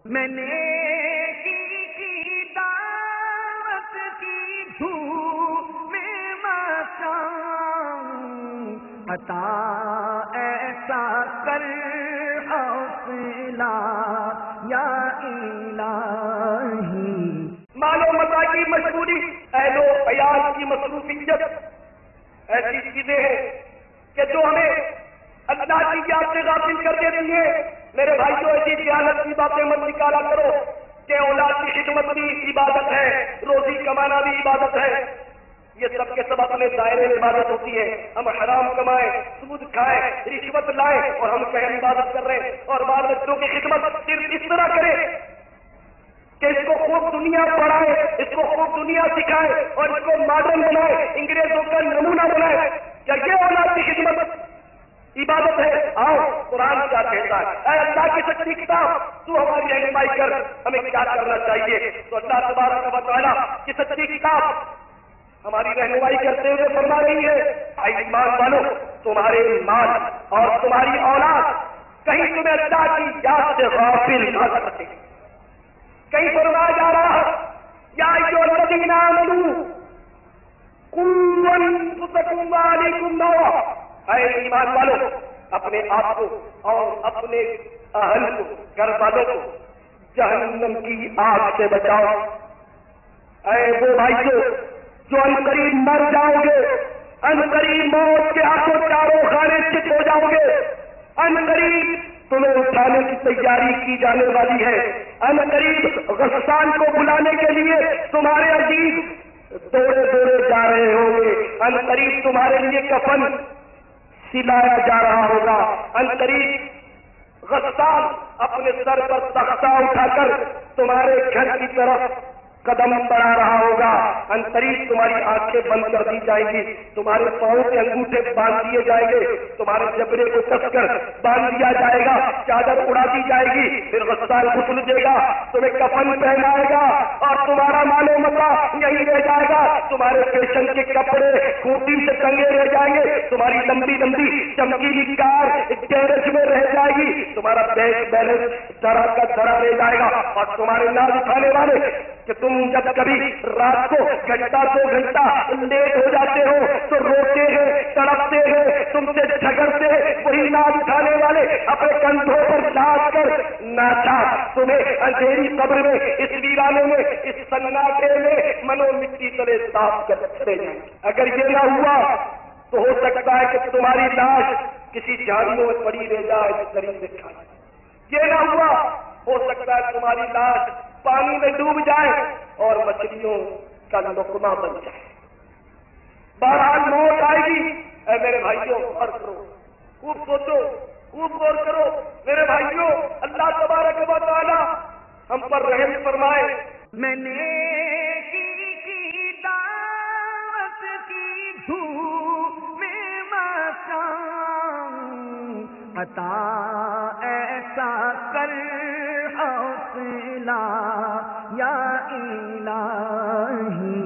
میں نیکی کی دعوت کی دھوم میں مچاؤں، عطا ایسا کر حوصلہ یا الہی۔ مال و متاع کی مشغولی، اہل و عیال کی مصروفیت ایسی چیزیں ہیں کہ جو ہمیں اللہ کی یاد سے غافل کر دیتی ہیں۔ میرے بھائیوں، ایسی دیانت کی باتیں مت نکالا کرو کہ اولاد کی خدمت بھی عبادت ہے، روزی کمانا بھی عبادت ہے۔ یہ سب کے سب اپنے دائرے میں عبادت ہوتی ہے۔ ہم حرام کمائیں، سود کھائیں، رشوت لائیں اور ہم کہیں عبادت کر رہے ہیں، اور بال بچوں کی خدمت صرف اس طرح کریں کہ اس کو خوب دنیا پڑھائے، اس کو خوب دنیا سکھائے اور اس کو ماڈرن بنائے، انگریزوں کا نمونہ بنائے۔ کیا یہ اولاد کی خدمت عبادت ہے؟ آؤ، قرآن کیا کہتا ہے؟ اے اللہ کی سچی کتاب، تو ہماری رہنمائی کر، ہمیں کیا کرنا چاہیے؟ تو اللہ تبارک و تعالیٰ کی سچی کتاب ہماری رہنمائی کرتے ہوئے فرما رہی ہے، اے ایمان والو، تمہارے مال اور تمہاری اولاد کہیں تمہیں اللہ کی یاد سے غافل نہ کر سکے۔ کہیں فرمایا جا رہا ہے، یا ایھا الذین آمنوا قوا انفسکم وعلیکم نارا، اے ایمان والو، اپنے آپ کو اور اپنے اہل کو، گھر والوں کو جہنم کی آگ سے بچاؤ۔ اے وہ بھائیو جو ان قریب مر جاؤ گے، ان قریب موت کے ہاتھوں چاروں خانے چت ہو جاؤ گے، ان قریب تمہیں اٹھانے کی تیاری کی جانے والی ہے، ان قریب غسان کو بلانے کے لیے تمہارے عزیز دوڑے دوڑے جا رہے ہوں گے، ان قریب تمہارے لیے کفن سلایا جا رہا ہوگا، ان قریب غسان اپنے سر پر تختہ اٹھا کر تمہارے گھر کی طرف قدم بڑھا رہا ہوگا، ان قریب تمہاری آنکھیں بند کر دی جائیں گی، تمہارے پاؤں کے انگوٹھے باندھ دیے جائیں گے، تمہارے جبڑے کو کس کر باندھ دیا جائے گا، چادر اڑا دی جائے گی، پھر غسان غسل دے گا، تمہیں کفن پہنائے گا اور تمہارا مال و متاع یہی رہ جائے گا، تمہارے فیشن کے کپڑے خوٹی سے ٹنگے رہ جائیں گے، تمہاری لمبی لمبی چمکیلی کار گیرج میں رہ جائے گی، تمہارا بینک بیلنس دھڑا کا دھڑا رہ جائے گا، اور تمہارے نام اٹھانے والے کہ تم جب کبھی رات کو گھنٹہ 2 گھنٹہ لیٹ ہو جاتے ہو تو روتے ہیں، تڑپتے ہیں، تم سے جھگڑتے ہیں، وہی نام اٹھانے والے اپنے کندھوں پر لاد کر ناچا تمہیں اندھیری قبر میں، اس ویرانے میں، اس سناٹے میں منو مٹی تلے صاف کرتے ہیں۔ اگر یہ نہ ہوا تو ہو سکتا ہے کہ تمہاری لاش کسی جھاڑیوں میں پڑی رہ جائے تو قریب سے کھا جائے۔ یہ نہ ہوا، ہو سکتا ہے تمہاری لاش پانی میں ڈوب جائے اور مچھلیوں کا لقمہ بن جائے۔ بہرحال موت آئے گی۔ اے میرے بھائیوں، غور کرو، خوب سوچو، خوب غور کرو میرے بھائیوں، اللہ تبارک و تعالی ہم پر رحم فرمائے۔ میں نیکی کی دعوت کی دھوم میں مچاؤں، عطا ایسا کر حوصلہ یا الہی۔